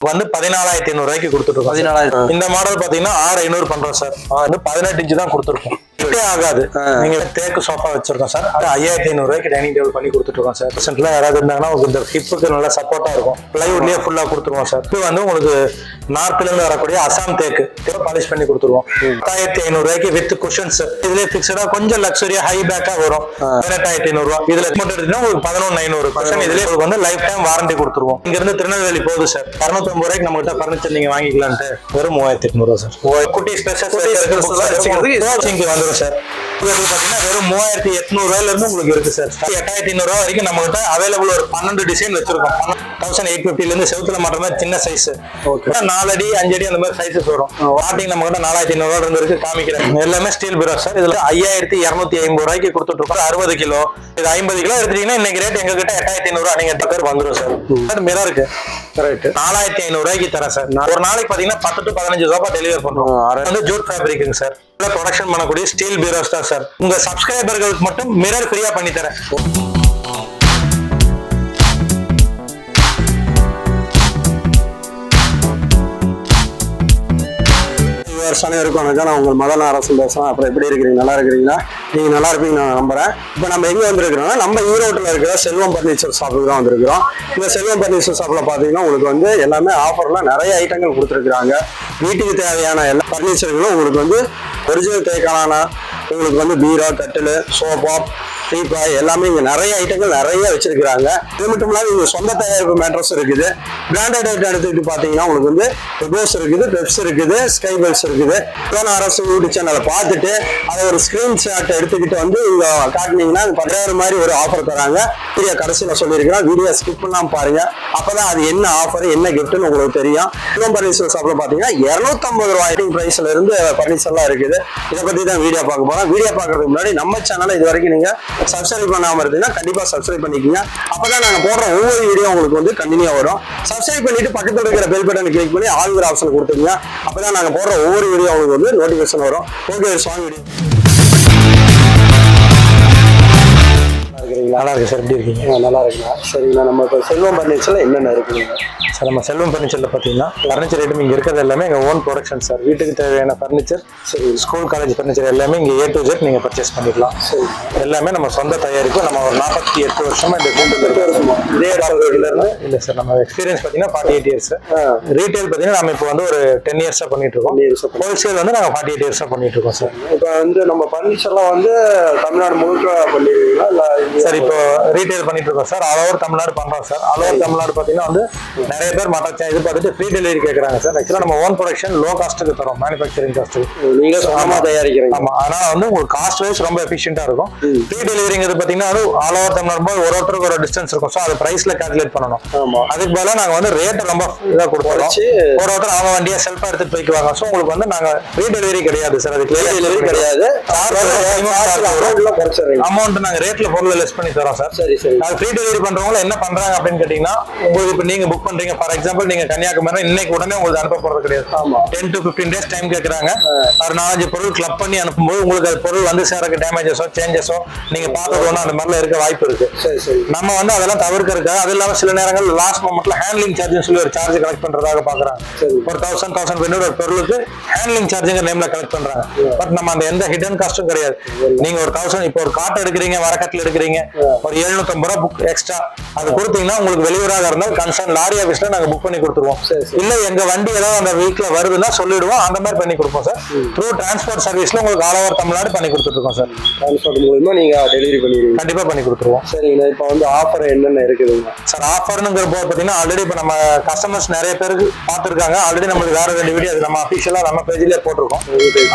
வந்து 14,500 கொடுத்துருக்கோம். 14,000. இந்த மாடல் பாத்தீங்கன்னா 6,500 பண்றோம் சார். வந்து 18 இன்ச்சு தான் கொடுத்துருக்கோம். ஆகாது. நீங்க தேக்கு சோஃபா வச்சிருக்கோம் சார். அது 5,500 டைனிங் டேபிள் பண்ணி கொடுத்துருக்கோம் சார். பெர்சென்ட்ல யாராவது இருந்தாங்கன்னா உங்களுக்கு இந்த ஹிப்புக்கு நல்லா சப்போர்ட்டா இருக்கும். பிளைவுட்லயே ஃபுல்லா கொடுத்துருவோம் சார். இது வந்து உங்களுக்கு நார்த்ல இருந்து வரக்கூடிய அசாம் தேக்கு பாலிஷ் பண்ணி கொடுத்துருவோம். 10,500 வித் குஷன்ஸ். இதுல பிக்ஸடா கொஞ்சம் லக்ஸரியா ஹை பேக்கா வரும். 18,500. இதுல மட்டும் எடுத்தீங்கன்னா உங்களுக்கு 11,900. இதுல உங்களுக்கு வந்து லைஃப் டைம் வாரண்டி கொடுத்துருவோம். இங்க இருந்து திருநெல்வேலி போகுது சார். 650 நம்ம கிட்ட பர்னிச்சர் நீங்க வாங்கிக்கலான்ட்டு வெறும் 3,800 சார். குட்டி ஸ்பெஷல் வந்துடும் சார். பாத்தீங்கன்னா வெறும் 3,800 இருந்து உங்களுக்கு இருக்கு சார். 8,500 வரைக்கும் நம்ம கிட்ட அவைலபிள் ஒரு 12 டிசைன் வச்சிருக்கோம். 1,850 இருந்து செவுத்துல மாட்டுற மாதிரி சின்ன சைஸ். 4 அடி 5 அடி அந்த மாதிரி சைஸஸ் வரும். ஸ்டார்டிங் நம்ம கிட்ட 4,500 இருந்து இருக்கு காமிக்கிறேன். எல்லாமே ஸ்டீல் பீரோ சார். இதுல 5,250 கொடுத்துட்டு இருக்கோம். 60 கிலோ இது 50 கிலோ எடுத்துட்டீங்கன்னா இன்னைக்கு ரேட் எங்க கிட்ட 8,500 நீங்க டக்கர் வந்துடும் சார். மிரர் இருக்கு கரெக்ட். 4,500 தரேன் சார். ஒரு நாளைக்கு பாத்தீங்கன்னா 10 to 15 சோஃபா டெலிவரி பண்றோம். வந்து ஜூட் ஃபேப்ரிக்குங்க சார். ப்ரொடக்ஷன் பண்ணக்கூடிய ஸ்டீல் பீரோஸ் தான் சார். உங்க சப்ஸ்கிரைபர்களுக்கு மட்டும் மிரர் ஃப்ரீயா பண்ணி தரேன். அனைவருக்கும் வணக்கம். நான் உங்கள் மதன் அரசு பேசுறேன். அப்புறம் எப்படி இருக்கிறீங்க? நல்லா இருக்கிறீங்களா? நீங்க நல்லா இருப்பீங்க நான் நம்புறேன். இப்போ நம்ம எங்க வந்திருக்கிறோம்னா நம்ம ஈரோட்டில் இருக்கிற செல்வம் பர்னிச்சர் ஷாப்புக்கு தான் வந்திருக்கிறோம். இந்த செல்வம் பர்னிச்சர் ஷாப்ல பாத்தீங்கன்னா உங்களுக்கு வந்து எல்லாமே ஆஃபர்ல நிறைய ஐட்டங்கள் கொடுத்துருக்காங்க. வீட்டுக்கு தேவையான எல்லா பர்னிச்சர்களும் உங்களுக்கு வந்து ஒரிஜினல் தேக்கான உங்களுக்கு வந்து பீரோ, கட்டில், சோஃபா, டீபாய் எல்லாமே இங்க நிறைய ஐட்டங்கள் நிறைய வச்சிருக்காங்க. இது மட்டும் இல்லாம இங்க சொந்த தயாரிப்பு மேட்ரஸ் இருக்குது. பிராண்டட் ஐட்டம் எடுத்துக்கிட்டு பாத்தீங்கன்னா உங்களுக்கு வந்து பெப்ஸ் இருக்குது, பெப்ஸ் இருக்குது, ஸ்கை பெல்ஸ் இருக்குது. அரசு யூடியூப் சேனலை பார்த்துட்டு அதை ஒரு ஸ்கிரீன்ஷாட் எடுத்துக்கிட்டு வந்து இங்க காட்டினீங்கன்னா 10,000 மாதிரி ஒரு ஆஃபர் தராங்க. வீடியோ கடைசியில் சொல்லியிருக்கிறேன். வீடியோ ஸ்கிப் பண்ணாம பாருங்க. அப்பதான் அது என்ன ஆஃபர் என்ன கிஃப்ட்னு உங்களுக்கு தெரியும். இன்னும் பர்னிச்சர் ஷாப்ல பாத்தீங்கன்னா 250 ரூபாய் பிரைஸ்ல இருந்து பர்னிச்சர்லாம் இருக்குது. இதை பத்தி தான் வீடியோ பார்க்க போறோம். வீடியோ பார்க்கறதுக்கு முன்னாடி நம்ம சேனலை இது வரைக்கும் நீங்க சப்ஸ்கிரைப் பண்ணாம இருந்தீங்கன்னா கண்டிப்பா சப்ஸ்கிரைப் பண்ணிக்கோங்க. அப்பதான் நாங்க போடுற ஒவ்வொரு வீடியோ உங்களுக்கு வந்து கண்டினியூ வரும். சப்ஸ்கிரைப் பண்ணிட்டு பக்கத்துல இருக்கிற பெல் பட்டனை கிளிக் பண்ணி ஆல்ங்கிற ஆப்ஷன் கொடுத்துருங்க. அப்பதான் நாங்க போடுற ஒவ்வொரு வீடியோ உங்களுக்கு வந்து நோட்டிபிகேஷன் வரும். Okay song video. நல்லா இருக்கு சார். எப்படி இருக்கீங்க? நல்லா இருக்குங்க. சரிங்களா. நம்ம இப்போ செல்வம் பர்னிச்சர்ல என்னென்ன இருக்குங்க சார்? நம்ம செல்வம் ஃபர்னிச்சர்ல பாத்தீங்கன்னா ஃபர்னிச்சர் ஐட்டம் இங்க இருக்கிறது எல்லாமே எங்க ஓன் ப்ரொடக்ஷன் சார். வீட்டுக்கு தேவையான ஃபர்னிச்சர், சரி, ஸ்கூல் காலேஜ் ஃபர்னிச்சர் எல்லாமே இங்க A to Z நீங்க பர்ச்சேஸ் பண்ணிக்கலாம். சரி, எல்லாமே நம்ம சொந்த தயாரிப்பு. நம்ம ஒரு 48 வருஷமா இந்த கூண்டு இருக்குமா? இதே இருந்து இல்ல சார். நம்ம எக்ஸ்பீரியன்ஸ் பாத்தீங்கன்னா 48 இயர்ஸ். ரீட்டைல் பாத்தீங்கன்னா நம்ம இப்போ வந்து ஒரு 10 இயர்ஸா பண்ணிட்டு இருக்கோம். ஹோல்சேல் வந்து நாங்க 48 இயர்ஸா பண்ணிட்டு இருக்கோம் சார். இப்போ வந்து நம்ம ஃபர்னிச்சர்லாம் வந்து தமிழ்நாடு முழுக்க பண்ணிருக்கீங்களா இல்ல? சார் இப்போ ரீட்டைல் பண்ணிட்டு இருக்கோம் சார். ஆல் ஓவர் தமிழ்நாடு பண்றோம் சார். ஆல் ஓவர் தமிழ்நாடு பாத்தீங்கன்னா வந்து நிறைய பேர் மற்ற இது பார்த்துட்டு ஃப்ரீ டெலிவரி கேட்கறாங்க சார். ஆக்சுவலா நம்ம ஓன் ப்ரொடக்ஷன் லோ காஸ்ட்டுக்கு தரோம். மேனுஃபேக்சரிங் காஸ்ட்டுக்கு நீங்க சொந்தமா தயாரிக்கிறீங்க. ஆமா. ஆனா வந்து உங்களுக்கு காஸ்ட் வைஸ் ரொம்ப எஃபிஷியன்ட்டா இருக்கும். ஃப்ரீ டெலிவரிங்கிறது பாத்தீங்கன்னா அது ஆல் ஓவர் தமிழ்நாடு போது ஒரு ஒருத்தருக்கு ஒரு டிஸ்டன்ஸ் இருக்கும். ஸோ அது பிரைஸ்ல கால்குலேட் பண்ணணும். அதுக்கு பதிலாக நாங்க வந்து ரேட் ரொம்ப இதாக கொடுப்போம். ஒரு ஒருத்தர் அவங்க வண்டியை செல்ஃபா எடுத்துட்டு போய்க்குவாங்க. ஸோ உங்களுக்கு வந்து நாங்க ஃப்ரீ டெலிவரி கிடையாது சார். அது கிளியர் டெலிவரி கிடையாது. அமௌண்ட் நாங்க ரேட்ல பொருள் லெஸ் பண்ணி தரோம் சார். சரி சரி. அது ஃப்ரீ டெலிவரி பண்றவங்க என்ன பண்றாங்க அப்படின்னு கேட்டீங்கன்னா, உங்களுக்கு இப்போ நீங்க புக் பண்றீங்க. ஃபார் எக்ஸாம்பிள் நீங்க கன்னியாகுமரி இன்னைக்கு உடனே உங்களுக்கு அனுப்ப போறது கிடையாது. 10 to 15 days டைம் கேட்கறாங்க. ஒரு 4-5 பொருள் கிளப் பண்ணி அனுப்பும்போது உங்களுக்கு அது பொருள் வந்து சேரக்கு டேமேஜஸோ சேஞ்சஸோ நீங்க பார்த்தது ஒண்ணு அந்த மாதிரிலாம் இருக்க வாய்ப்பு இருக்கு. நம்ம வந்து அதெல்லாம் தவிர்க்கிறதுக்காக, அது இல்லாம சில நேரங்கள் லாஸ்ட் மொமெண்ட்ல ஹேண்ட்லிங் சார்ஜ் சொல்லி ஒரு சார்ஜ் கலெக்ட் பண்றதாக பாக்குறாங்க. ஒரு 1,000 ஒரு பொருளுக்கு ஹேண்ட்லிங் சார்ஜுங்க நேம்ல கலெக்ட் பண்றாங்க. பட் நம்ம அந்த எந்த ஹிடன் காஸ்டும் கிடையாது. நீங்க ஒரு 1,000 இப்போ ஒரு காட்டு எடுக்கிறீங்க, வரக்கட்டில் எடுக்கிறீங்க, ஒரு 750 ரூபாய் புக் எக்ஸ்ட்ரா அது கொடுத்தீங்கன்னா உங்களுக்கு வெளியூராக இருந்தால் கன்சர்ன் லாரி ஆஃபீஸ்ல நாங்க புக் பண்ணி கொடுத்துருவோம். இல்ல எங்க வண்டி ஏதாவது அந்த வீக்ல வருதுன்னா சொல்லிடுவோம். அந்த மாதிரி பண்ணி கொடுப்போம் சார். த்ரூ டிரான்ஸ்போர்ட் சர்வீஸ்ல உங்களுக்கு ஆல் ஓவர் தமிழ்நாடு பண்ணி கொடுத்துட்டு இருக்கோம் சார். டிரான்ஸ்போர்ட் மூலமா நீங்க டெலிவரி பண்ணிடுவீங்க? கண்டிப்பா பண்ணி கொடுத்துருவோம். சரிங்க. இப்போ வந்து ஆஃபர் என்னென்ன இருக்குதுங்க சார்? ஆஃபர்னுங்கிற போது பாத்தீங்கன்னா ஆல்ரெடி இப்போ நம்ம கஸ்டமர்ஸ் நிறைய பேருக்கு பார்த்துருக்காங்க. ஆல்ரெடி நம்மளுக்கு வேற 2 வீடியோ அது நம்ம அபிஷியலா நம்ம பேஜ்லயே போட்டிருக்கோம்.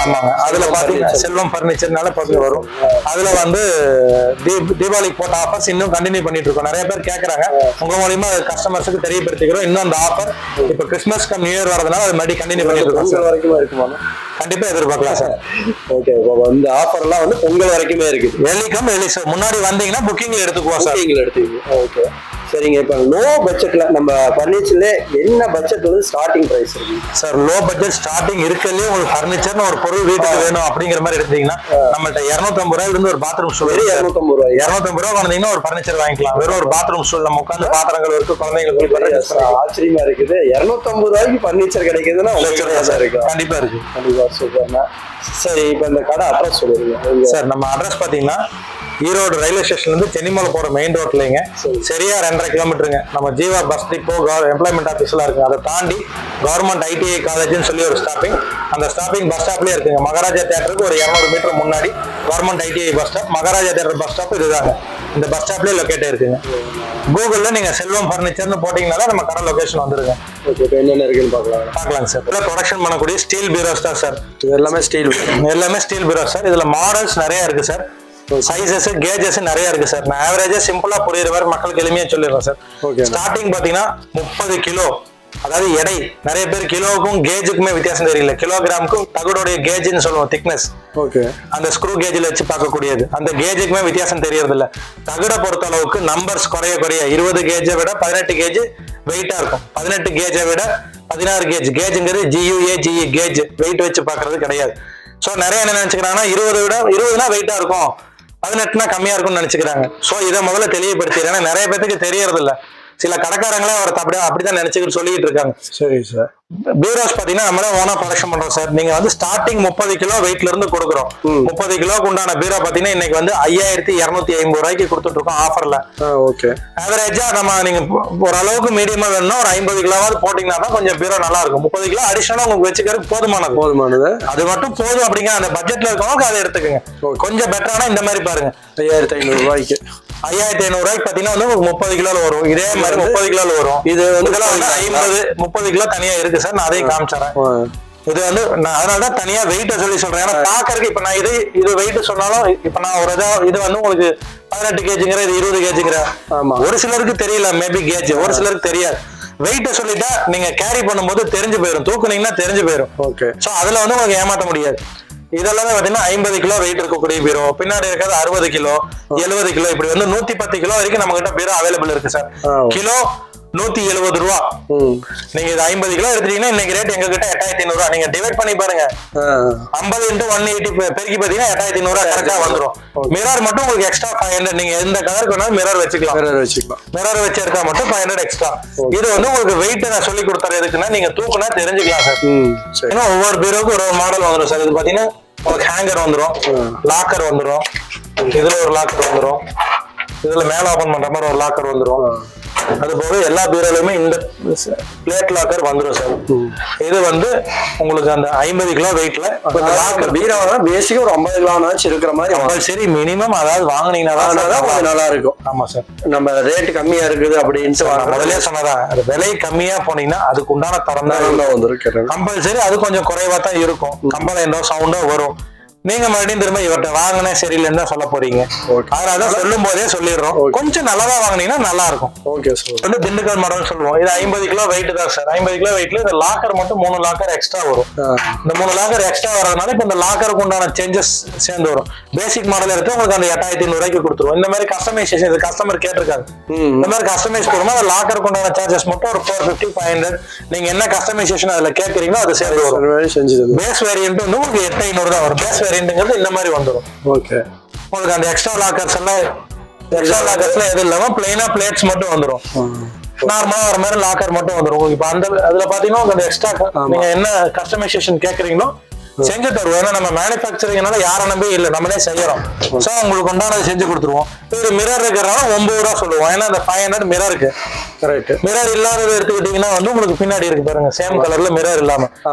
ஆமாங்க. அதுல பாத்தீங்கன்னா செல்வம் ஃபர்னிச்சர்னால பக்கம் வரும். அதுல வந்து தீபாவளிக்கு போட்ட ஆஃபர்ஸ் இன்னும் கண்டினியூ பண்ணிட்டு இருக்கோம். நிறைய பேர் கேட்கறாங்க. உங்க மூலமா கஸ்டமர்ஸுக்கு தெரியப்படுத்திக்கிறோம். இன்னும் அந்த ஆஃபர் இப்ப கிறிஸ்மஸ் நியூ இயர் வரதுனால அது மறுபடியும் கண்டினியூ பண்ணிட்டு இருக்கோம். வரைக்கும் இருக்குமா? கண்டிப்பா எதிர்பார்க்கலாம் சார். ஓகே. இந்த ஆஃபர்லாம் வந்து பொங்கல் வரைக்குமே இருக்குது. வெள்ளிக்கம் முன்னாடி வந்தீங்கன்னா புக்கிங்ல எடுத்துக்குவோம் சார். புக்கிங்ல எடுத்துக்கீங்க. ஓகே. சரிங்க. இப்போ லோ பட்ஜெட்ல நம்ம பர்னிச்சர்ல என்ன பட்ஜெட் வந்து ஸ்டார்டிங் பிரைஸ் இருக்கு சார்? லோ பட்ஜெட் ஸ்டார்டிங் இருக்கிறதுலே உங்களுக்கு ஃபர்னிச்சர்னு ஒரு பொருள் வீட்டுக்கு வேணும் அப்படிங்கிற மாதிரி எடுத்தீங்கன்னா நம்மள்ட்ட 250 ரூபாயில இருந்து ஒரு பாத்ரூம் ஸ்டூல், 250 ரூபாய் 250 ரூபா வந்தீங்கன்னா ஒரு ஃபர்னிச்சர் வாங்கிக்கலாம். வெறும் ஒரு பாத்ரூம் ஸ்டூல் நம்ம உட்காந்து பாத்திரங்கள் இருக்கு, குழந்தைங்களுக்கு ஆச்சரியமா இருக்குது. 250 ரூபாய்க்கு பர்னிச்சர் கிடைக்குதுன்னா இருக்கு. கண்டிப்பா இருக்கு. கண்டிப்பா சூப்பர்ண்ணா. சரி, இப்போ இந்த கடை அட்ரஸ் சொல்லுங்க சார். நம்ம அட்ரஸ் பாத்தீங்கன்னா ஈரோடு ரயில்வே ஸ்டேஷன்ல இருந்து சென்னிமலை போற மெயின் ரோட்லங்க, சரியா 2.5 கிலோமீட்டருங்க. நம்ம ஜீவா பஸ் டிப்போ எம்ப்ளாய்மெண்ட் ஆஃபீஸ்லாம் இருக்கு. அதை தாண்டி கவர்மெண்ட் ஐடிஐ காலேஜ்னு சொல்லி ஒரு ஸ்டாப்பிங், அந்த ஸ்டாப்பிங் பஸ் ஸ்டாப்லயே இருக்குங்க. மகாராஜா தியேட்டருக்கு ஒரு 200 மீட்டர் முன்னாடி government ITI bus stop, Maharaja theatre bus stop இதுதாங்க. இந்த பஸ் ஸ்டாப்லயே லொக்கேட் இருக்குங்க. கூகுள்ல நீங்க செல்வம் பர்னிச்சர்னு போட்டீங்கன்னா நம்ம கடை லொகேஷன் வந்துருங்க. என்னென்ன இருக்குன்னு பார்க்கலாம் சார். இதுல ப்ரொடக்ஷன் பண்ணக்கூடிய ஸ்டீல் பீரோஸ் தான் சார். இது எல்லாமே ஸ்டீல் பீரோஸ் சார். இதுல மாடல்ஸ் நிறைய இருக்கு சார். சைசஸ் கேஜஸ் நிறைய இருக்கு சார். நான் ஆவரேஜா சிம்பிளா புரியுற மாதிரி மக்களுக்கு எளிமையா சொல்லிடுறேன் சார். ஸ்டார்டிங் பாத்தீங்கன்னா 30 கிலோ, அதாவது எடை. நிறைய பேர் கிலோவுக்கும் கேஜுக்குமே வித்தியாசம் தெரியல. கிலோகிராமுக்கும் தகடோடைய கேஜ்னு சொல்லுவோம், திக்னஸ். அந்த ஸ்க்ரூ கேஜ்ல வச்சு பார்க்கக்கூடியது, அந்த கேஜுக்குமே வித்தியாசம் தெரியறது இல்ல. தகடை பொறுத்த அளவுக்கு நம்பர்ஸ் குறைய 20 கேஜை விட 18 கேஜ் வெயிட்டா இருக்கும். 18 கேஜை விட 16 கேஜ். கேஜுங்கிறது GUAGE கேஜ், வெயிட் வச்சு பாக்குறது கிடையாது. சோ நிறைய என்ன நினைச்சுக்கிறாங்கன்னா 20னா வெயிட்டா இருக்கும், 18னா கம்மியா இருக்கும்னு நினைச்சுக்கிறாங்க. சோ இதை முதல்ல தெளிவுபடுத்திடுறேன். ஏன்னா நிறைய பேருக்கு தெரியறது இல்ல. சில கடைக்காரங்களே அவர் அப்படிதான் நினைச்சுக்கிட்டு சொல்லிட்டு இருக்காங்க. சரி சார். பீரோஸ் பாத்தீங்கன்னா நம்மளே ஓனா ப்ரொடக்ஷன் பண்றோம் சார். நீங்க வந்து ஸ்டார்டிங் 30 கிலோ வெயிட்ல இருந்து கொடுக்குறோம். 30 கிலோக்கு உண்டான பீரோ பாத்தீங்கன்னா இன்னைக்கு வந்து 5250 ரூபாய்க்கு கொடுத்துட்டு இருக்கோம் ஆஃபர்ல. ஓகே. ஆவரேஜா நம்ம நீங்க ஓரளவுக்கு மீடியமா வேணும்னா ஒரு 50 கிலோவாவது போட்டீங்கன்னா தான் கொஞ்சம் பீரோ நல்லா இருக்கும். 30 கிலோ அடிஷனலா உங்களுக்கு வச்சுக்கிறது போதுமானது. அது மட்டும் போதும் அப்படிங்கிற அந்த பட்ஜெட்ல இருக்கவங்க அதை எடுத்துக்கோங்க. கொஞ்சம் பெட்டரானா இந்த மாதிரி பாருங்க, 5500 ரூபாய்க்கு 5500 ரூபாய்க்கு பாத்தீங்கன்னா வந்து 30 கிலோல வரும். இதே மாதிரி 30 கிலோல வரும். இது வந்து 30 கிலோ தனியா இருக்கு சார். நான் அதையும் காமிச்சறேன். இது வந்து அதனாலதான் தனியா வெயிட்ட சொல்றேன். ஏன்னா பாக்கறதுக்கு இப்ப நான் இது வெயிட் சொன்னாலும் இப்ப நான் ஒரு இது வந்து உங்களுக்கு 18 கேஜிங்கிற, இது 20 கேஜிங்கிற. ஒரு சிலருக்கு தெரியல மேபி கேஜ், ஒரு சிலருக்கு தெரியாது. வெயிட்ட சொல்லிட்டா நீங்க கேரி பண்ணும்போது தெரிஞ்சு போயிடும், தூக்குனீங்கன்னா தெரிஞ்சு போயிடும். ஓகே. சோ அதுல வந்து உங்களுக்கு ஏமாத்த முடியாது. இதெல்லாம் பாத்தீங்கன்னா 50 கிலோ வெயிட் இருக்கக்கூடிய பீரோ, பின்னாடி இருக்கிறது 60 கிலோ, 70 கிலோ, இப்படி வந்து 110 கிலோ வரைக்கும் நம்ம கிட்ட பீரோ அவைலபிள் இருக்கு சார். கிலோ 170 ரூபா. நீங்க இது 50 கிலோ எடுத்துட்டீங்கன்னா இன்னைக்கு ரேட் எங்க கிட்ட 8500 ரூபா. நீங்க டிவைட் பண்ணி பாருங்க, 50 × 180 பெருக்கி பாத்தீங்கன்னா 8500 ரூபா கரெக்டா வந்துடும். மிரர் மட்டும் உங்களுக்கு எக்ஸ்ட்ரா 500. நீங்க எந்த கலருக்கு வேணாலும் மிரர் வச்சுக்கலாம். மிரர் வச்சு எடுத்தா மட்டும் 500 எக்ஸ்ட்ரா. இது வந்து உங்களுக்கு வெயிட் நான் சொல்லி கொடுத்தது எதுக்குன்னா நீங்க தூக்குனா தெரிஞ்சுக்கலாம் சார். ஏன்னா ஒவ்வொரு பீரோக்கும் ஒரு மாடல் வந்துடும் சார். இது பாத்தீங்கன்னா உங்களுக்கு ஹேங்கர் வந்துடும், லாக்கர் வந்துடும், இதுல ஒரு லாக்கர் வந்துடும், இதுல மேல ஓபன் பண்ற மாதிரி ஒரு லாக்கர் வந்துடும். அது போக எல்லா பீரோலையுமே இந்த பிளேட் லாக்கர் வந்துடும் சார். இது வந்து உங்களுக்கு அந்த 50 கிலோ வெயிட்ல லாக்கர் பீரோ பேசிக்கா ஒரு 50 கிலோ இருக்கிற மாதிரி சரி மினிமம், அதாவது வாங்கினீங்கன்னா நல்லா இருக்கும். ஆமா சார். நம்ம ரேட் கம்மியா இருக்குது அப்படின்ட்டு முதலே சொன்னதான், விலை கம்மியா போனீங்கன்னா அதுக்கு உண்டான தரம் தான் வந்துருக்கு. கம்பல்சரி அது கொஞ்சம் குறைவா தான் இருக்கும். கம்பளைண்டோ சவுண்டோ வரும். நீங்க மறுபடியும் திரும்ப இவர்கிட்ட வாங்கினே சரியில்லைன்னு தான் சொல்ல போறீங்க. அதனாலதான் சொல்லும் போதே சொல்லிடுறோம், கொஞ்சம் நல்லதா வாங்கினீங்கன்னா நல்லா இருக்கும். Okay sir. வந்து திண்டுக்கல் மாடல் சொல்லுவோம். இது 50 கிலோ வெயிட் தான் சார். 50 கிலோ வெயிட்ல இந்த லாக்கர் மட்டும் 3 லாக்கர் எக்ஸ்ட்ரா வரும். இந்த 3 லாக்கர் எக்ஸ்ட்ரா வரதுனால இப்ப இந்த லாக்கருக்கு உண்டான சேஞ்சஸ் சேர்ந்து வரும். பேசிக் மாடல் எடுத்து உங்களுக்கு அந்த 8500 ரூபாய்க்கு கொடுத்துருவோம். இந்த மாதிரி கஸ்டமைசேஷன் இது கஸ்டமர் கேட்டிருக்காங்க. இந்த மாதிரி கஸ்டமைஸ் கொடுமா அந்த லாக்கருக்கு உண்டான சார்ஜஸ் மட்டும் ஒரு 450 500. நீங்க என்ன கஸ்டமைசேஷன் அதுல கேட்கறீங்களோ அது சேர்ந்து வரும். பேஸ் வேரியன்ட் வந்து உங்களுக்கு 8500 தான் வரும். பேஸ் வேரியன்ட்ங்கிறது இந்த மாதிரி வந்துடும். ஓகே. உங்களுக்கு அந்த எக்ஸ்ட்ரா லாக்கர்ஸ் எதுவும் இல்லாம பிளைனா பிளேட்ஸ் மட்டும் வந்துடும். நார்மலா வர மாதிரி லாக்கர் மட்டும் வந்துடும். இப்ப அந்த அதுல பாத்தீங்கன்னா அந்த எக்ஸ்ட்ரா நீங்க என்ன கஸ்டமைசேஷன் கேட்கறீங்களோ செஞ்சு தருவோம். ஏன்னா நம்ம மேனுபேக்சரிங்னால யாரை நம்பி இல்லை, நம்மளே செய்யறோம். சோ உங்களுக்கு உண்டானது செஞ்சு கொடுத்துருவோம். இது மிரர் இருக்கிறனால 9 ரூபா சொல்லுவோம். ஏன்னா அந்த 500 மிரர் இருக்கு. கரெக்ட். மிரர் இல்லாதது எடுத்துக்கிட்டீங்கன்னா வந்து உங்களுக்கு பின்னாடி இருக்கு பாருங்க, சேம் கலர்ல மிரர் இல்லாம.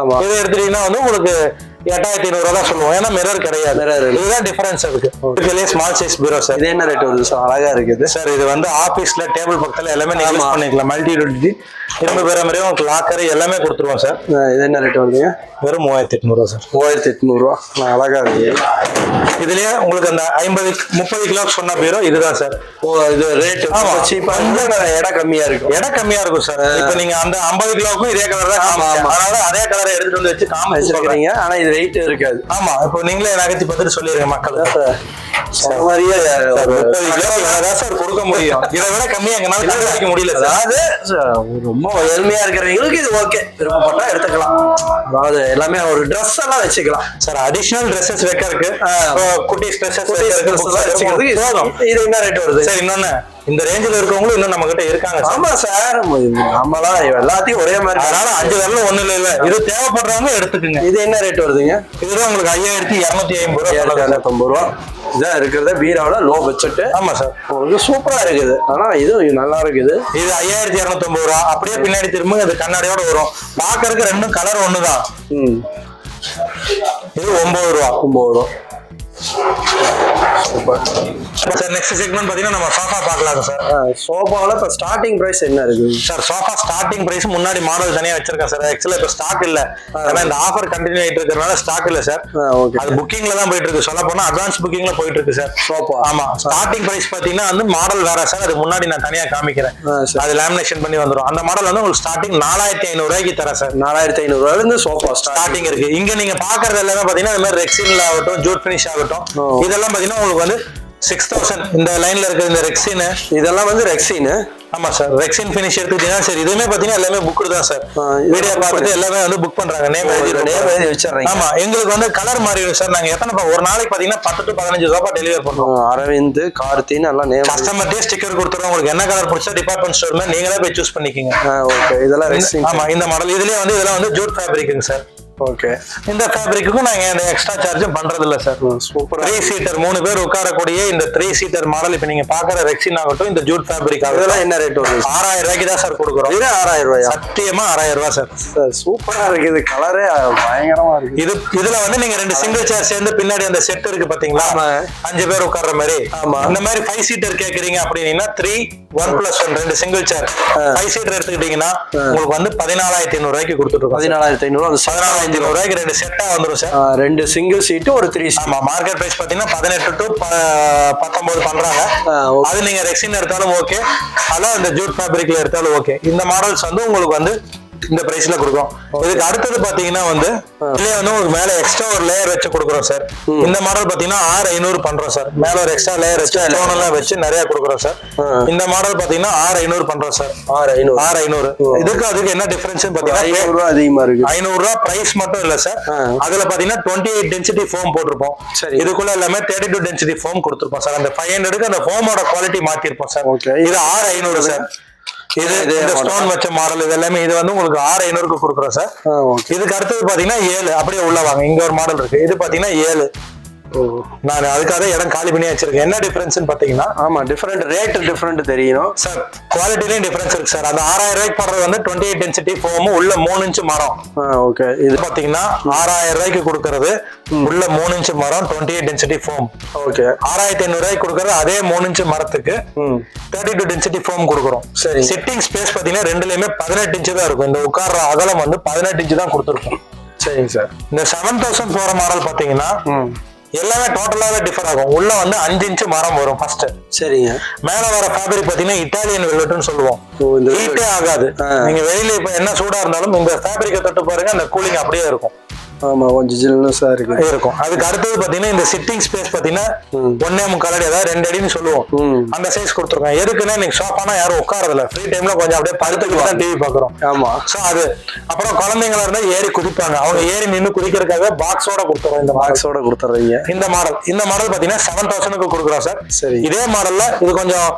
இதை எடுத்துட்டீங்கன்னா வந்து உங்களுக்கு 8500 ரூபா தான் சொல்லுவோம். ஏன்னா மிரர் கிடையாது. இதுதான் டிஃபரன்ஸ் இருக்கு. ஸ்மால் சைஸ் பீரோ சார். இது என்ன ரேட் வருது சார்? அழகா இருக்குது சார். இது வந்து ஆபீஸ்ல டேபிள் பக்கத்துல எல்லாமே நீங்க யூஸ் பண்ணிக்கலாம். மல்டி யூட்டிலிட்டி இரும்பு வேற மாதிரியும் உங்களுக்கு லாக்கர் எல்லாமே கொடுத்துருவோம் சார். இது என்ன ரேட் வருதுங்க? வெறும் 3800 ரூபா சார். 3800 ரூபா. அழகா இருக்கு. இதுலயே உங்களுக்கு அந்த 30 கிலோ சொன்ன பீரோ இதுதான் சார். இது ரேட் சீப்பா, இடம் கம்மியா இருக்கும். இடம் கம்மியா இருக்கும் சார். இப்ப நீங்க அந்த 50 கிலோவுக்கும் இதே கலர் தான். அதனால அதே கலரை எடுத்துட்டு வந்து வச்சு காமிச்சிருக்கீங்க. ஆனா இது வெயிட் இருக்காது. ஆமா. இப்போ நீங்களே நகர்த்தி பார்த்துட்டு சொல்லிடுங்க மக்கள். சொன்ன மாதிரியே 30 கிலோ தான் சார் கொடுக்க முடியும். இதை விட கம்மியா எங்கனால கண்டுபிடிக்க முடியல சார். அதாவது ரொம்ப ஏழ்மையா இருக்கிறவங்களுக்கு இது ஓகே, விருப்பப்பட்டா எடுத்துக்கலாம். அதாவது எல்லாமே ஒரு ட்ரெஸ் எல்லாம் வச்சுக்கலாம் சார். அடிஷனல் ட்ரெஸ்ஸஸ் வைக்கிறதுக்கு குட்டி ஸ்பெஷல் வச்சுக்கிறதுக்கு இது என்ன ரேட் வருது சார்? இன்னொன்னு இந்த ரேஞ்சில் இருக்கவங்களும் இன்னும் நம்ம கிட்ட இருக்காங்க. ஆமா சார், நம்மளாம் எல்லாத்தையும் ஒரே மாதிரி, அதனால 5 விரலும் ஒண்ணு இல்ல. இது தேவைப்படுறவங்க எடுத்துக்குங்க. இது என்ன ரேட் வருதுங்க? இதுதான் உங்களுக்கு 5250 ரூபா, 5250 ரூபா இதான் இருக்கிறத பீராவில் லோ பட்ஜெட். ஆமா சார், உங்களுக்கு சூப்பரா இருக்குது. ஆனா இது நல்லா இருக்குது. இது 5250 ரூபா. அப்படியே பின்னாடி திரும்ப இது கண்ணாடியோட வரும். பாக்குறதுக்கு ரெண்டும் கலர் ஒண்ணுதான். இது 9 ரூபா. 9 ரூபா. சார் நெக்ஸ்ட் செக்மெண்ட் பாத்தீங்கன்னா நம்ம சோஃபா பார்க்கலாம் சார். சோஃபாவில் இப்போ ஸ்டார்டிங் பிரைஸ் என்ன இருக்கு சார்? சோஃபா ஸ்டார்டிங் பிரைஸ் முன்னாடி மாடல் தனியா வச்சிருக்கேன் சார். ஆக்சுவலா இப்போ ஸ்டாக் இல்ல, ஏன்னா இந்த ஆஃபர் கண்டினியூ ஆயிட்டு இருக்கிறதுனால ஸ்டாக் இல்ல சார். அது புக்கிங்ல தான் போயிட்டு இருக்கு. சொல்ல போனா அட்வான்ஸ் புக்கிங்ல போயிட்டு இருக்கு சார் சோஃபா. ஆமா, ஸ்டார்டிங் பிரைஸ் பாத்தீங்கன்னா வந்து மாடல் வேற சார். அது முன்னாடி நான் தனியா காமிக்கிறேன். அது லேமினேஷன் பண்ணி வந்துடும். அந்த மாடல் வந்து உங்களுக்கு ஸ்டார்டிங் 4500 ரூபாய்க்கு தரேன் சார். 4500 ரூபாயில இருந்து சோஃபா ஸ்டார்டிங் இருக்கு. இங்க நீங்க பாக்குறது எல்லாமே பாத்தீங்கன்னா இந்த மாதிரி ரெக்ஸின்ல ஆகட்டும், ஜூட் பினிஷ் ஆகட்டும், இதெல்லாம் பாத்தீங்கன்னா உங்களுக்கு வந்து 6000. இந்த லைன்ல இருக்கிற இந்த ரெக்ஸின், இதெல்லாம் வந்து ரெக்ஸின். ஆமா சார், ரெக்ஸின் ஃபினிஷ் எடுத்துக்கிட்டீங்கன்னா சரி. இதுவுமே பாத்தீங்கன்னா எல்லாமே புக்கு தான் சார். வீடியோ பார்த்துட்டு எல்லாமே வந்து புக் பண்றாங்க. நேம் எழுதி வச்சிடறாங்க. ஆமா, எங்களுக்கு வந்து கலர் மாறிடும் சார். நாங்க எத்தனை ஒரு நாளைக்கு பாத்தீங்கன்னா 10 to 15 ரூபா டெலிவரி பண்றோம். அரவிந்த், கார்த்தின் எல்லாம் நேம் கஸ்டமர்ட்டே ஸ்டிக்கர் கொடுத்துறோம். உங்களுக்கு என்ன கலர் பிடிச்சா டிபார்ட்மெண்ட் ஸ்டோர்ல நீங்களே போய் சூஸ் பண்ணிக்கீங்க. ஓகே, இதெல்லாம் ரெக்ஸின். ஆமா, இந்த மாடல் இதுலயே வந்து இதெல்லாம் வந்து ஜூட் ஃபேப்ரிக்குங்க சார். ஓகே, இந்த ஃபேப்ரிக்குக்கும் நாங்க இந்த எக்ஸ்ட்ரா சார்ஜும் பண்றது இல்ல சார். சூப்பர். 3 சீட்டர் 3 பேர் உட்காரக்கூடிய இந்த 3 சீட்டர் மாடல் இப்ப நீங்க பாக்குற ரெக்ஸின் ஆகட்டும், இந்த ஜூட் ஃபேப்ரிக் ஆகட்டும், இதெல்லாம் என்ன ரேட் வருது? 6000 ரூபாய்க்கு தான் சார் கொடுக்குறோம். இது 6000 ரூபாயா? சத்தியமா 6000 ரூபாய் சார். சூப்பரா இருக்குது. கலரே பயங்கரமா இருக்கு. இதுல வந்து நீங்க 2 சிங்கிள் சேர் சேர்ந்து பின்னாடி அந்த செட் இருக்கு பாத்தீங்களா, 5 பேர் உட்கார்ற மாதிரி. ஆமா, இந்த மாதிரி 5 சீட்டர் கேக்குறீங்க அப்படின்னா 3 1+1 2 சிங்கிள் சேர் 5 சீட்டர் எடுத்துக்கிட்டீங்கன்னா உங்களுக்கு வந்து 14500 ரூபாய்க்கு கொடுத்துருக்கோம். 14500 14500 ரூபாய்க்கு 2 செட்டா வந்துரும் சார். 2 சிங்கிள் சீட் ஒரு 3 சீட். ஆமா, மார்க்கெட் பிரைஸ் பாத்தீங்கன்னா 18 to 19 பண்றாங்க. அது நீங்க ரெக்ஸின் எடுத்தாலும் ஓகே, அதான் இந்த ஜூட் ஃபேப்ரிக்ல எடுத்தாலும் ஓகே. இந்த மாடல்ஸ் வந்து உங்களுக்கு வந்து இந்த பிரைஸ்ல கொடுக்கும். இதுக்கு அடுத்தது பாத்தீங்கன்னா வந்து இதுலயே வந்து உங்களுக்கு மேல எக்ஸ்ட்ரா ஒரு லேயர் வச்சு கொடுக்குறோம் சார். இந்த மாடல் பாத்தீங்கன்னா 6500 பண்றோம் சார். மேல ஒரு எக்ஸ்ட்ரா லேயர் வச்சு ஸ்டோன் எல்லாம் வச்சு நிறைய கொடுக்குறோம் சார். இந்த மாடல் பாத்தீங்கன்னா 6500 பண்றோம் சார். 6500. இதுக்கு அதுக்கு என்ன டிஃபரன்ஸ் பாத்தீங்கன்னா 500 ரூபாய் அதிகமா இருக்கு. 500 ரூபாய் பிரைஸ் மட்டும் இல்ல சார். அதுல பாத்தீங்கன்னா 28 டென்சிட்டி ஃபோம் போட்டிருப்போம். இதுக்குள்ள எல்லாமே 32 டென்சிட்டி ஃபோம் கொடுத்திருப்போம் சார். அந்த 500க்கு அந்த ஃபோமோட குவாலிட்டி மாத்திருப்போம் சார். இது 6500 சார். இது இந்த ஸ்டோன் வச்ச மாடல் இது எல்லாமே இது வந்து உங்களுக்கு 6500க்கு கொடுக்குறோம் சார். இதுக்கு அடுத்தது பாத்தீங்கன்னா 7. அப்படியே உள்ள வாங்க, இங்க ஒரு மாடல் இருக்கு. இது பாத்தீங்கன்னா 7. நான் அதுக்காக இடம் காலி பண்ணி வச்சிருக்கேன். என்ன டிஃபரன்ஸ் பாத்தீங்கன்னா, ஆமா டிஃபரெண்ட் ரேட் டிஃபரெண்ட் தெரியணும் சார். குவாலிட்டிலயும் டிஃபரன்ஸ் இருக்கு சார். அந்த 6000 ரூபாய்க்கு போடுறது வந்து 28 டென்சிட்டி ஃபோம் உள்ள 3 இன்ச் மரம். ஓகே, இது பாத்தீங்கன்னா 6000 ரூபாய்க்கு கொடுக்கறது உள்ள 3 இன்ச் மரம் 28 டென்சிட்டி ஃபோம். ஓகே, 6500 ரூபாய்க்கு கொடுக்கறது அதே 3 இன்ச் மரத்துக்கு 32 டென்சிட்டி ஃபோம் கொடுக்குறோம். சரி, சிட்டிங் ஸ்பேஸ் பாத்தீங்கன்னா ரெண்டுலயுமே 18 இன்ச் தான் இருக்கும். இந்த உட்கார்ற அகலம் வந்து 18 இன்ச் தான் கொடுத்துருக்கோம். சரிங்க சார். இந்த 7000 போற மாடல் பாத்தீங்கன்னா எல்லாமே டோட்டலாவே டிஃபர் ஆகும். உள்ள வந்து 5 இன்ச் மரம் வரும் ஃபர்ஸ்ட். சரிங்க. மேல வர ஃபேப்ரிக் பாத்தீங்கன்னா இட்டாலியன் வெல்வெட்னு சொல்லுவோம். ஹீட்டே ஆகாது. நீங்க வெளியில இப்ப என்ன சூடா இருந்தாலும் இந்த ஃபேப்ரிக்கை தொட்டு பாருங்க, அந்த கூலிங் அப்படியே இருக்கும். ஆமா, கொஞ்சம் ஜில்லுசா இருக்கும். அதுக்கு அடுத்தது பாத்தீங்கன்னா இந்த சிட்டிங் ஸ்பேஸ் பாத்தீங்கன்னா 1.25 அடி, அதாவது 2 அடின்னு சொல்லுவோம். அந்த சைஸ் கொடுத்துருக்கோம். எதுக்குன்னா நீங்க சோஃபானா யாரும் உட்காரதில்ல, ஃப்ரீ டைம்ல கொஞ்சம் அப்படியே படுத்துக்கிட்டு தான் டிவி பாக்குறோம். ஆமா, சோ அது அப்புறம் குழந்தைங்களா இருந்தா ஏறி குதிப்பாங்க. அவங்க ஏறி நின்று குதிக்கிறதுக்காக பாக்ஸோட கொடுத்துறோம். இந்த பாக்ஸோட கொடுத்துறீங்க. இந்த மாடல் பாத்தீங்கன்னா 7000க்கு கொடுக்குறோம் சார். சரி, இதே மாடல்ல இது கொஞ்சம்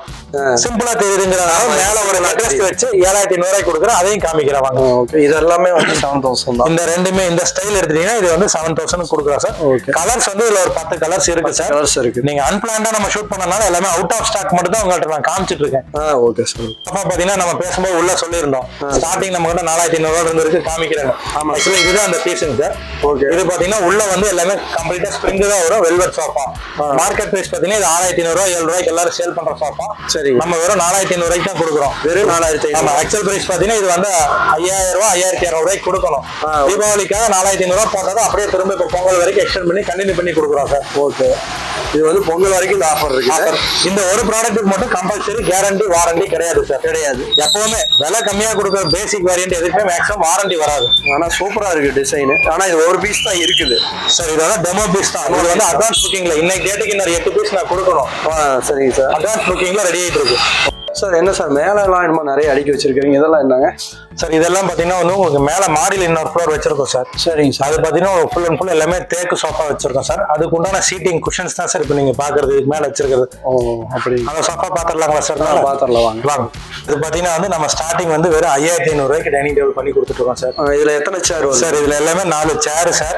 சிம்பிளா தெரியுதுங்கிறதுனால மேல ஒரு நெக்லஸ் வச்சு 7500 ரூபாய்க்கு கொடுக்குறோம். அதையும் காமிக்கிறவாங்க. இது எல்லாமே வந்து 7000 தான். இந்த ரெண்டுமே இந்த ஸ்டைல் எடுத்தீங்கன்னா இது வந்து 7000 கொடுக்குறோம் சார். கலர்ஸ் வந்து இதுல ஒரு 10 கலர்ஸ் இருக்கு சார். கலர்ஸ் இருக்கு. நீங்க அன்பிளான்டா நம்ம ஷூட் பண்ணனால எல்லாமே அவுட் ஆஃப் ஸ்டாக் மட்டும் தான் உங்கள்ட்ட நான் காமிச்சிட்டு இருக்கேன். Okay sir. அப்ப பாத்தீங்கன்னா நம்ம பேசும்போது உள்ள சொல்லியிருந்தோம் ஸ்டார்டிங் நம்ம கிட்ட 4500 ரூபாய் இருந்து இருக்கு காமிக்கிறாங்க. ஆமா, ஆக்சுவலி இதுதான் அந்த பீஸுங்க சார். ஓகே, இது பாத்தீங்கன்னா உள்ள வந்து எல்லாமே கம்ப்ளீட்டா ஸ்ப்ரிங் தான் வரும். Velvet sofa. மார்க்கெட் பிரைஸ் பாத்தீங்கன்னா இது 6500 ரூபாய் 7 ரூபாய்க்கு எல்லாரும் சேல் பண்ற சோஃபா. சரி, நம்ம வெறும் 4500 ரூபாய்க்கு தான் கொடுக்குறோம். வெறும் 4500. ஆமா, ஆக்சுவல் பிரைஸ் பாத்தீங்கன்னா இது வந்து 5000 ரூபாய் 5200 ரூபாய்க்கு கொடுக்கணும். தீபாவளிக்காக 4500 தடவை போட்டதும் அப்படியே திரும்ப இப்போ பொங்கல் வரைக்கும் எக்ஸ்டெண்ட் பண்ணி கண்டினியூ பண்ணி கொடுக்குறோம் சார். ஓகே, இது வந்து பொங்கல் வரைக்கும் இந்த ஆஃபர் இருக்கு. இந்த ஒரு ப்ராடக்ட்டுக்கு மட்டும் கம்பல்சரி கேரண்டி வாரண்டி கிடையாது சார். கிடையாது. எப்பவுமே விலை கம்மியா கொடுக்குற பேசிக் வேரியன்ட் எதுக்குமே மேக்ஸிமம் வாரண்டி வராது. ஆனா சூப்பரா இருக்கு டிசைன். ஆனா இது ஒரு பீஸ் தான் இருக்குது சார். இதோட டெமோ பீஸ் தான். இது வந்து அட்வான்ஸ் புக்கிங்ல இன்னைக்கு டேட்டுக்கு இன்னொரு 8 பீஸ் நான் கொடுக்கணும். சரிங்க சார். அட்வான்ஸ் புக்கிங்ல ரெடி ஆயிட்டு இருக்கு சார். என்ன சார் மேல எல்லாம் என்னமோ நிறைய அடுக்கி வச்சிருக்கீங்க, இதெல்லாம் என்னங்க சார்? இதெல்லாம் பாத்தீங்கன்னா வந்து உங்களுக்கு மேல மாடியில் இன்னொரு ஃப்ளோர் வச்சிருக்கோம் சார். சரிங்க சார். அது பாத்தீங்கன்னா ஃபுல் அண்ட் ஃபுல் எல்லாமே தேக்கு சோஃபா வச்சிருக்கோம் சார். அதுக்கு உண்டான சீட்டிங் குஷன்ஸ் தான் சார் இப்போ நீங்க பாக்குறது மேல வச்சிருக்கிறது. ஓ அப்படி. அந்த சோஃபா பாத்திரலாங்களா சார்? பாத்திரலாம் வாங்க. இது பாத்தீங்கன்னா வந்து நம்ம ஸ்டார்டிங் வந்து வெறும் 5500 ரூபாய்க்கு டைனிங் டேபிள் பண்ணி கொடுத்துட்டு இருக்கோம் சார். இதுல எத்தனை சேர் வரும் சார்? இதுல எல்லாமே 4 சேர் சார்.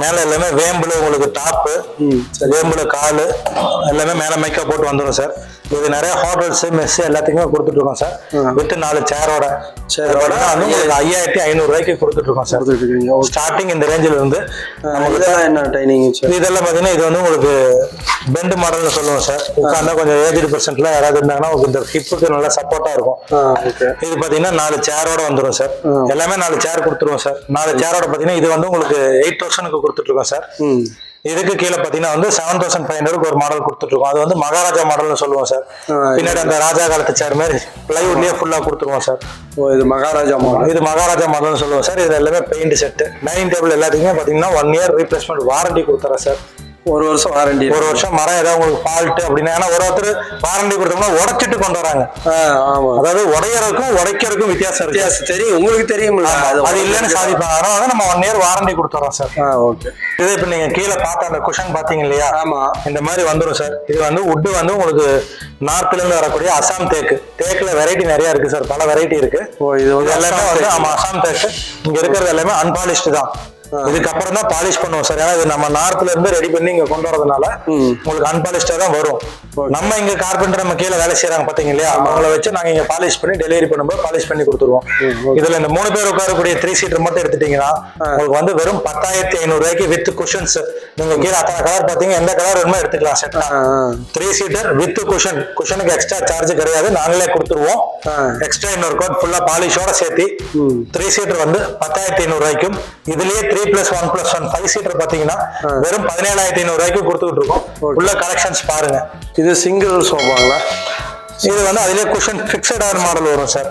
மேல எல்லாமே வேம்புல உங்களுக்கு டாப்பு, வேம்புல காலு எல்லாமே மேல மேக்கப் போட்டு வந்துடும் சார். இது நிறைய ஹோட்டல்ஸ் மெஸ் எல்லாத்துக்குமே கொடுத்துட்டு இருக்கோம் சார். வித் 4 சேரோட வந்து உங்களுக்கு 5500 ரூபாய்க்கு கொடுத்துட்டு இருக்கோம் சார். ஸ்டார்டிங் இந்த ரேஞ்சில் இருந்து என்ன டைனிங் இதெல்லாம் பாத்தீங்கன்னா இது வந்து உங்களுக்கு பெண்ட் மாடல்னு சொல்லுவோம் சார். உட்கார்ந்தா கொஞ்சம் ஏஜ்டு பர்சன்ட்ல யாராவது இருந்தாங்கன்னா இந்த ஹிப்புக்கு நல்லா சப்போர்ட்டா இருக்கும். இது பாத்தீங்கன்னா 4 சேரோட வந்துடும் சார். எல்லாமே 4 சேர் கொடுத்துருவோம் சார். 4 சேரோட பாத்தீங்கன்னா இது வந்து உங்களுக்கு 8000க்கு கொடுத்துட்டு இருக்கோம் சார். இதுக்கு கீழே பாத்தீங்கன்னா வந்து 7500க்கு ஒரு மாடல் கொடுத்துட்டு இருக்கோம். அது வந்து மகாராஜா மாடல்னு சொல்லுவோம் சார். பின்னாடி அந்த ராஜா காலத்து சேர் மாதிரி பிளைவுட்லயே ஃபுல்லா கொடுத்துருவோம் சார். இது மகாராஜா மாடல். இது மகாராஜா மாடல்னு சொல்லுவோம் சார். இது எல்லாமே பெயிண்ட் செட். டைனிங் டேபிள் எல்லாத்துக்குமே பாத்தீங்கன்னா 1 இயர் ரீப்ளேஸ்மெண்ட் வாரண்டி கொடுத்துறேன் சார். 1 வருஷம் வாரண்டி. 1 வருஷம் மரம் ஏதாவது உங்களுக்கு ஃபால்ட் அப்படின்னா, ஏன்னா ஒருத்தர் வாரண்டி கொடுத்தோம்னா உடைச்சிட்டு கொண்டு வராங்க. அதாவது உடையறதுக்கும் உடைக்கிறதுக்கும் வித்தியாசம் இருக்கு. தெரியும், உங்களுக்கு தெரியும். அது இல்லைன்னு சாதிப்பாங்க. அதனால நம்ம 1 இயர் வாரண்டி கொடுத்துறோம் சார். ஓகே. இது இப்ப நீங்க கீழே பார்த்த அந்த குஷன் பாத்தீங்க இல்லையா? ஆமா. இந்த மாதிரி வந்துடும் சார். இது வந்து உட்டு வந்து உங்களுக்கு நார்த்ல இருந்து வரக்கூடிய அசாம் தேக்கு. தேக்குல வெரைட்டி நிறைய இருக்கு சார். பல வெரைட்டி இருக்கு. இது எல்லாமே வந்து ஆமா அசாம் தேக்கு. இங்க இருக்கிறது எல்லாமே அன்பாலிஷ்டு தான். இதுக்கப்புறம் தான் பாலிஷ் பண்ணுவோம் சார். ஏன்னா இது நம்ம நார்த்ல இருந்து ரெடி பண்ணி இங்க கொண்டு வரதுனால உங்களுக்கு அன்பாலிஷ்டா தான் வரும். நம்ம இங்க கார்பெண்டர் நம்ம கீழே வேலை செய்யறாங்க பாத்தீங்க இல்லையா? அவங்கள வச்சு நாங்க இங்க பாலிஷ் பண்ணி டெலிவரி பண்ணும்போது பாலிஷ் பண்ணி கொடுத்துருவோம். இதுல இந்த 3 பேர் உட்காரக்கூடிய 3 சீட்டர் மட்டும் எடுத்துட்டீங்கன்னா உங்களுக்கு வந்து வெறும் 10500 ரூபாய்க்கு வித் குஷன்ஸ். நீங்க கீழே அத்தனை கலர் பாத்தீங்க, எந்த கலர் வேணுமோ எடுத்துக்கலாம் செட்டா. 3 சீட்டர் வித் குஷன். குஷனுக்கு எக்ஸ்ட்ரா சார்ஜ் கிடையாது, நாங்களே கொடுத்துருவோம். எக்ஸ்ட்ரா இன்னொரு கோட் ஃபுல்லா பாலிஷோட சேர்த்து 3 சீட்டர் வந்து 10500 ரூபாய்க்கும். இதுலயே 3+1+1 5 சீட்டர் பாத்தீங்கன்னா வெறும் 17500 ரூபாய்க்கு கொடுத்துட்டு இருக்கோம். உள்ள கலெக்ஷன்ஸ் பாருங்க. இது சிங்கிள் சோஃபாங்களா? இது வந்து அதுலயே குஷன் பிக்சடா மாடல் வரும் சார்.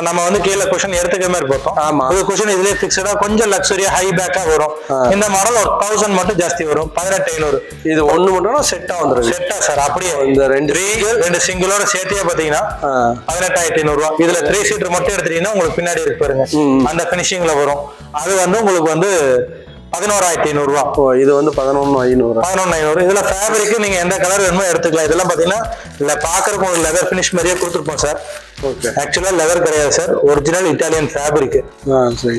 நம்ம வந்து கீழே குஷன் எடுத்துக்க மாதிரி போட்டோம். இது குஷன் இதுலயே பிக்சடா கொஞ்சம் லக்ஸரியா ஹை பேக்கா வரும். இந்த மாடல் ஒரு 1000 மட்டும் ஜாஸ்தி வரும். 18500. இது ஒண்ணு மட்டும் செட்டா வந்துரும். செட்டா சார். அப்படியே இந்த ரெண்டு சிங்கிளோட சேர்த்தே பாத்தீங்கன்னா 18500 ரூபாய். இதுல 3 சீட்டர் மட்டும் எடுத்துட்டீங்கன்னா உங்களுக்கு பின்னாடி இருக்கு பாருங்க, அந்த பினிஷிங்ல வரும். அது வந்து உங்களுக்கு வந்து 11500 ரூபாய். இது வந்து 11500. இதுல ஃபேப்ரிக் நீங்க எந்த கலர் வேணுமோ எடுத்துக்கலாம். இதெல்லாம் பாத்தீங்கன்னா இல்ல பாக்குறதுக்கு உங்களுக்கு லெதர் பினிஷ் மாதிரியே கொடுத்துருப்போம் சார். ஆக்சுவலா லெதர் கிடையாது சார், ஒரிஜினல் இட்டாலியன் ஃபேப்ரிக்.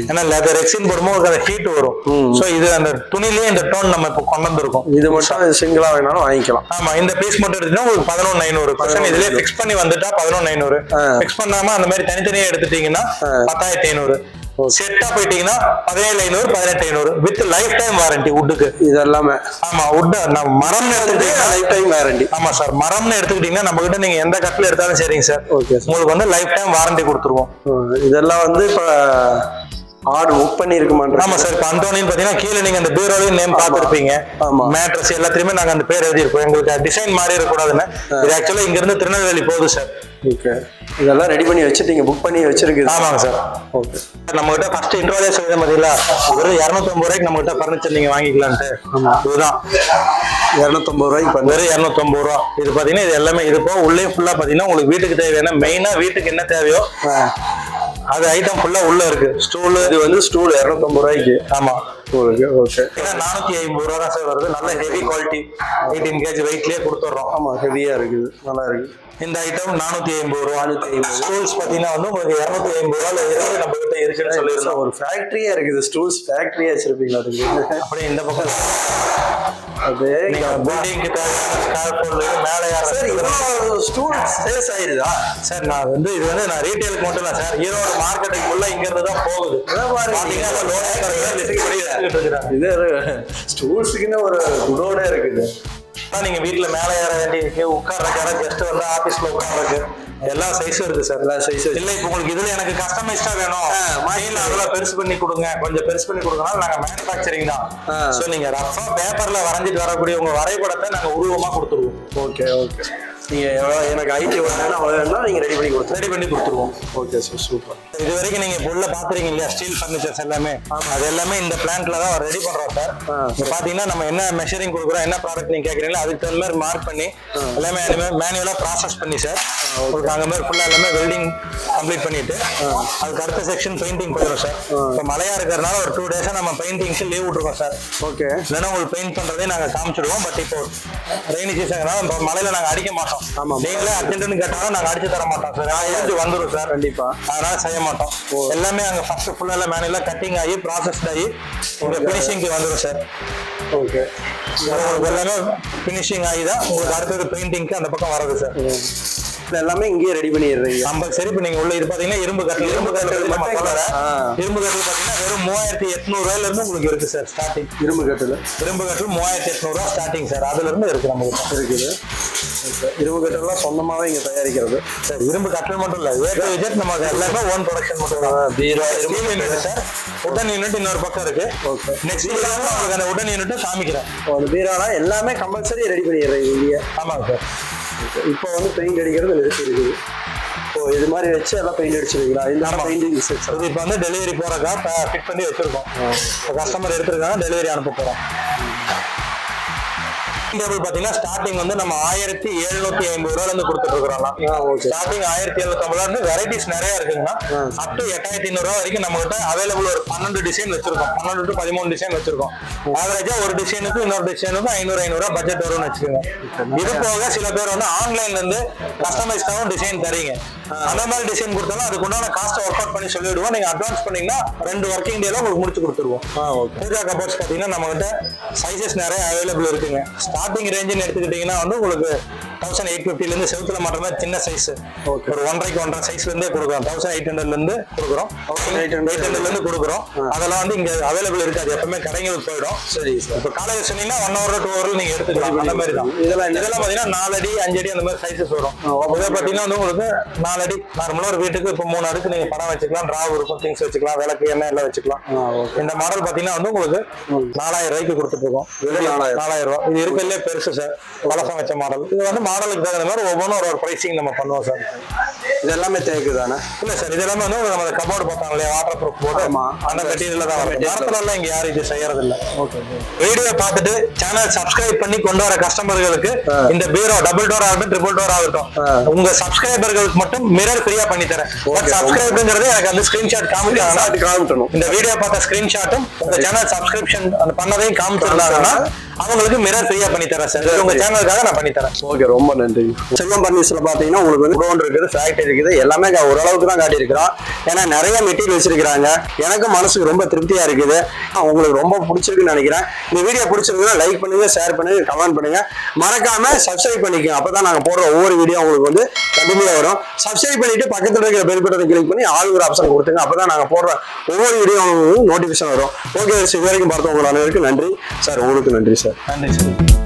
ஏன்னா லெதர் ரெக்ஸின் போடும்போது அந்த ஹீட் வரும். சோ இது அந்த துணிலேயே இந்த டோன் நம்ம இப்போ கொண்டு வந்திருக்கோம். இது மட்டும் சிங்கிளா வேணாலும் வாங்கிக்கலாம். ஆமா, இந்த பீஸ் மட்டும் எடுத்தீங்கன்னா உங்களுக்கு 11500. இதுலயே பிக்ஸ் பண்ணி வந்துட்டா 11500. பிக்ஸ் பண்ணாம அந்த மாதிரி தனித்தனியா எடுத்துட்டீங்கன்னா 10500. செட்டா போயிட்டீங்கன்னா 17500 18500 வித் லைஃப் டைம் வாரண்டி. வுட்டுக்கு இது எல்லாமே. ஆமா, வுட் நம்ம மரம்னு எடுத்துக்கிட்டீங்கன்னா லைஃப் டைம் வாரண்டி. ஆமா சார், மரம்னு எடுத்துக்கிட்டீங்கன்னா நம்ம கிட்ட நீங்க எந்த கட்டில எடுத்தாலும் சரிங்க சார், உங்களுக்கு வந்து லைஃப் டைம் வாரண்டி கொடுத்துருவோம். இதெல்லாம் வந்து இப்ப ஆர்டர் புக் பண்ணி இருக்க மாட்டோம். ஆமா சார். இப்ப அந்தோனின்னு பாத்தீங்கன்னா கீழே நீங்க அந்த பீரோலையும் நேம் பார்த்திருப்பீங்க. மேட்ரஸ் எல்லாத்துலயுமே நாங்க அந்த பேர் எழுதிருப்போம். எங்களுக்கு டிசைன் மாறி இருக்கக்கூடாதுன்னு. இது ஆக்சுவலா இங்க இருந்து திருநெல்வேலி போகுது சார். ஓகே. இதெல்லாம் ரெடி பண்ணி வச்சுட்டீங்க, புக் பண்ணி வச்சிருக்கு. ஆமாங்க சார். ஓகே. நம்ம கிட்ட ஃபர்ஸ்ட் இன்ட்ரோலே சொல்லுங்க பாத்தீங்களா, வெறும் 250 ரூபாய்க்கு நம்ம கிட்ட ஃபர்னிச்சர் நீங்க வாங்கிக்கலான்ட்டு. இதுதான் 250 ரூபாய்க்கு வெறும் 250 ரூபா. இது பாத்தீங்கன்னா இது எல்லாமே இது போக உள்ளே ஃபுல்லா பாத்தீங்கன்னா உங்களுக்கு வீட்டுக்கு தேவையான மெயினா வீட்டுக்கு என்ன தேவையோ அது ஐட்டம் ஃபுல்லா உள்ள இருக்கு. ஸ்டூல், இது வந்து ஸ்டூல் 250 ரூபாய்க்கு. ஆமா. ஓகே. 450 ரூபா தான் சார் வருது. நல்ல ஹெவி குவாலிட்டி 18 kg வெயிட்லயே கொடுத்துறோம். ஆமா, ஹெவியா இருக்குது, நல்லா இருக்கு. இந்த ஐட்டம் 450 ரூபா. ஸ்டூல்ஸ் பாத்தீங்கன்னா வந்து உங்களுக்கு 250 ரூபாயில இருந்து நம்ம கிட்ட இருக்குன்னு சொல்லிருக்கோம். ஒரு ஃபேக்டரியா இருக்குது, ஸ்டூல்ஸ் ஃபேக்டரியா வச்சிருப்பீங்களா அதுக்கு? அப்படியே இந்த பக்கம் அது பில்டிங்க்கு மேலே ஸ்டூல் சேல்ஸ் ஆயிருதா சார்? நான் வந்து இது வந்து நான் ரீட்டைலுக்கு மட்டும் இல்லை சார், ஈரோடு மார்க்கெட்டுக்கு உள்ள இங்க இருந்து தான் போகுது. இது ஸ்டூல்ஸுக்குன்னு ஒரு குடோனே இருக்குது. நீங்க வீட்டுல மேலே ஏற வேண்டி இருக்கு, உட்கார்றதுக்கு கெஸ்ட் வந்து ஆபீஸ்ல உட்கார்றதுக்கு எல்லா சைஸும் இருக்கு சார். எல்லா சைஸும் இல்ல இப்போ உங்களுக்கு இதுல எனக்கு கஸ்டமைஸ்டா வேணும், மாடல் அதெல்லாம் பெருசு பண்ணி கொடுங்க, கொஞ்சம் பெருசு பண்ணி கொடுக்கனால நாங்க மேனுஃபேக்சரிங் தான். சோ நீங்க ரஃபா பேப்பர்ல வரைஞ்சிட்டு வரக்கூடிய உங்க வரைபடத்தை நாங்க உருவமா கொடுத்துருவோம். Okay okay. நீங்க எனக்கு ஐடி வேணும்னா நீங்க ரெடி பண்ணி கொடுத்துருவோம். Okay sir, super. இது வரைக்கும் நீங்க உள்ள பாத்துறீங்க இல்லையா, ஸ்டீல் ஃபர்னிச்சர்ஸ் எல்லாமே அது எல்லாமே இந்த பிளான்ட்ல தான் ரெடி பண்றோம் சார். இங்க பாத்தீங்கன்னா நம்ம என்ன மெஷரிங் கொடுக்குறோம், என்ன ப்ராடக்ட் நீங்க கேக்குறீங்களோ அதுக்கு தகுந்த மாதிரி மார்க் பண்ணி எல்லாமே மேனுவலா ப்ராசஸ் பண்ணி சார் உங்களுக்கு அங்க மாதிரி ஃபுல்லா எல்லாமே வெல்டிங் கம்ப்ளீட் பண்ணிட்டு அதுக்கு அடுத்த செக்ஷன் பெயிண்டிங் போயிடும் சார். இப்போ மழையா இருக்கிறதுனால ஒரு 2 டேஸா நம்ம பெயிண்டிங்க்கு லீவ் விட்டுருக்கோம் சார். ஓகே. இல்லைன்னா உங்களுக்கு பெயிண்ட் பண்றதே நாங்க காமிச்சிடுவோம். பட் இப்போ ரெய்னி சீசன் மழையில நாங்க அடிக்க மாட்டோம். ஆமா, நீங்களே அர்ஜென்ட்னு கேட்டாலும் நாங்க அடிச்சு தர மாட்டோம் சார். வந்துடும் சார் கண்டிப்பா. அதனால செய்ய மாட்டோம். எல்லாமே அங்க ஃபர்ஸ்ட் ஃபுல்லா மேனுவலா கட்டிங் ஆகி ப்ராசஸ் ஆகி உங்க ஃபினிஷிங்க்கு வந்துடும் சார். ஓகே. உங்களுக்கு எல்லாமே ஃபினிஷிங் ஆகி தான் உங்களுக்கு அடுத்தது பெயிண்டிங்க்கு அந்த பக்கம் வர்றது சார். எல்லாமே இங்கேயே ரெடி பண்ணிடுறீங்க. கம்பல்சரி. இப்போ நீங்க உள்ள இது பாத்தீங்கன்னா இரும்பு கட்டில் பாத்தீங்கன்னா வெறும் 3800 ரூபாயில இருந்து உங்களுக்கு இருக்கு சார் ஸ்டார்டிங். இரும்பு கட்டில் 3800 ரூபா ஸ்டார்டிங் சார். அதுல இருந்து இருக்கு நமக்கு இருக்குது. இரும்பு கட்டெல்லாம் சொந்தமாவே இங்க தயாரிக்கிறது சார். இரும்பு கட்டல் மட்டும் இல்ல, ஏ டு இஜெட் நமக்கு எல்லாமே ஓன் ப்ரொடக்ஷன் மட்டும் தான். பீரோ யூனிட் சார், உடன் யூனிட் இன்னொரு பக்கம் இருக்கு. ஓகே. நெக்ஸ்ட் உங்களுக்கு அந்த உடன் யூனிட்டும் காமிக்கிறேன். அந்த பீரோலாம் எல்லாமே கம்பல்சரி ரெடி பண்ணிடுறீங்க இங்கே. ஆமாங்க சார். இப்போ வந்து பெயிண்ட் அடிக்கிறது நிறுத்தி இருக்குது. இப்போ இது மாதிரி வச்சு எல்லாம் பெயிண்ட் அடிச்சிருக்கீங்களா? இந்த பெயிண்டிங் செக்ஷன் இது இப்போ வந்து டெலிவரி போறக்கா ஃபிட் பண்ணி வச்சிருக்கோம். இப்போ கஸ்டமர் எடுத்துருக்காங்க, டெலிவரி அனுப்ப போறோம். டேபிள் பாத்தீங்கன்னா ஸ்டார்டிங் வந்து நம்ம 1750 ரூபாயில இருந்து கொடுத்துட்டு இருக்கோம். ஸ்டார்டிங் 1750 இருந்து வெரைட்டிஸ் நிறைய இருக்குங்கன்னா அப் டு 8500 ரூபாய் வரைக்கும் நம்ம கிட்ட அவைலபிள் ஒரு 12 டிசைன் வச்சிருக்கோம். 12 to 13 டிசைன் வச்சிருக்கோம். ஆவரேஜா ஒரு டிசைனுக்கு இன்னொரு டிசைனுக்கு 500 ரூபாய் பட்ஜெட் வரும்னு வச்சுக்கோங்க. இது போக சில பேர் வந்து ஆன்லைன்ல இருந்து கஸ்டமைஸ்டாவும் டிசைன் தரீங்க. அந்த மாதிரி டிசைன் கொடுத்தாலும் அதுக்கு உண்டான காஸ்ட் ஒர்க் அவுட் பண்ணி சொல்லிவிடுவோம். நீங்க அட்வான்ஸ் பண்ணீங்கன்னா 2 ஒர்க்கிங் டேல உங்களுக்கு முடிச்சு கொடுத்துருவோம். பூஜா கபோர்ட்ஸ் பாத்தீங்கன்னா நம்ம கிட்ட சைசஸ் நிறைய அவைலபிள் இருக்குங்க. ஸ்டார்டிங் ரேஞ்சுன்னு எடுத்துக்கிட்டீங்கன்னா வந்து உங்களுக்கு 1850 இருந்து செவுத்துல மாட்டுற மாதிரி சின்ன சைஸ் ஒரு 1.5 சைஸ்ல இருந்தே கொடுக்குறோம். 1800 இருந்து கொடுக்குறோம். 1800 இருந்து கொடுக்குறோம். அதெல்லாம் வந்து இங்க அவைலபிள் இருக்காது, எப்பவுமே கடைங்களுக்கு போயிடும். சரி. இப்போ காலேஜ் சொன்னீங்கன்னா 1 hour 2 hour நீங்க எடுத்துக்கலாம். அந்த மாதிரி தான் இதெல்லாம் பாத்தீங்கன்னா 4 அடி 5 அடி அந்த மாதிரி சைஸஸ் வரும். இதை பாத்தீங்கன்னா வந்து உங்களுக்கு 4 அடி நார்மலா ஒரு வீட்டுக்கு இப்போ 3 அடுக்கு நீங்க படம் வச்சுக்கலாம், டிராவ் இருக்கும், திங்ஸ் வச்சுக்கலாம், விளக்கு எண்ணெய் எல்லாம் வச்சுக்கலாம். இந்த மாடல் பாத்தீங்கன்னா வந்து உங்களுக்கு 4000 ரூபாய்க்கு கொடுத்துட்டு இருக்கோம். 4000 ரூபாய். இது இருக்கிறதுலே பெருசு சார், பழசம் வச்ச மாடல். இது வந்து மாடலுக்கு தகுந்த மாதிரி ஒவ்வொன்றும் ஒரு பிரைசிங் நம்ம பண்ணுவோம் சார். இது எல்லாமே தேக்கு தானே? இல்ல சார், இது எல்லாமே வந்து நம்ம கபோர்டு பார்த்தாங்க இல்லையா, வாட்டர் ப்ரூஃப் போட்டு அந்த மெட்டீரியல் தான் வரும். மரத்துல இங்க யாரும் இது செய்யறது இல்ல. வீடியோ பார்த்துட்டு சேனல் சப்ஸ்கிரைப் பண்ணி கொண்டு வர கஸ்டமர்களுக்கு இந்த பீரோ டபுள் டோர் ஆகட்டும், ட்ரிபிள் டோர் ஆகட்டும், உங்க சப்ஸ்கிரைபர்களுக்கு மட்டும் மிரர் ஃப்ரீயா பண்ணி தரேன். சப்ஸ்கிரைப்ங்கிறது எனக்கு அந்த ஸ்கிரீன்ஷாட் காமிக்கணும். இந்த வீடியோ பார்த்த ஸ்கிரீன்ஷாட்டும் உங்க சேனல் சப்ஸ்கிரிப்ஷன் அந்த பண்ணதையும் காமிச்சிருந்தாங்கன்னா அவங்களுக்கு மிரர் ஃப்ரீயா பண்ணி தரேன் சார். உங்க சேனலுக்காக நான் பண்ணி தரேன். ஓகே, ரொம்ப நன்றி. செல்வம் பர்னிச்சர்ல பாத்தீங்கன்னா உங்களுக்கு வந்து குடோன் இருக்குது, ஃபேக்டரி இருக்குது, எல்லாமே ஓரளவுக்கு தான் காட்டியிருக்கிறோம். ஏன்னா நிறைய மெட்டீரியல் வச்சிருக்கிறாங்க. எனக்கு மனசுக்கு ரொம்ப திருப்தியா இருக்குது. உங்களுக்கு ரொம்ப பிடிச்சிருக்குன்னு நினைக்கிறேன். இந்த வீடியோ பிடிச்சிருக்குன்னா லைக் பண்ணுங்க, ஷேர் பண்ணுங்க, கமெண்ட் பண்ணுங்க, மறக்காம சப்ஸ்கிரைப் பண்ணிக்கோங்க. அப்பதான் நாங்க போடுற ஒவ்வொரு வீடியோ உங்களுக்கு வந்து கண்டிப்பா வரும். சப்ஸ்கிரைப் பண்ணிட்டு பக்கத்துல இருக்கிற பெல் பட்டனை கிளிக் பண்ணி ஆளுங்கிற ஆப்ஷன் கொடுத்துங்க. அப்பதான் நாங்க போடுற ஒவ்வொரு வீடியோ நோட்டிபிகேஷன் வரும். ஓகே, இது வரைக்கும் பார்த்தவங்க அனைவருக்கும் நன்றி சார். உங்களுக்கு நன்றி சார். நன்றி சார்.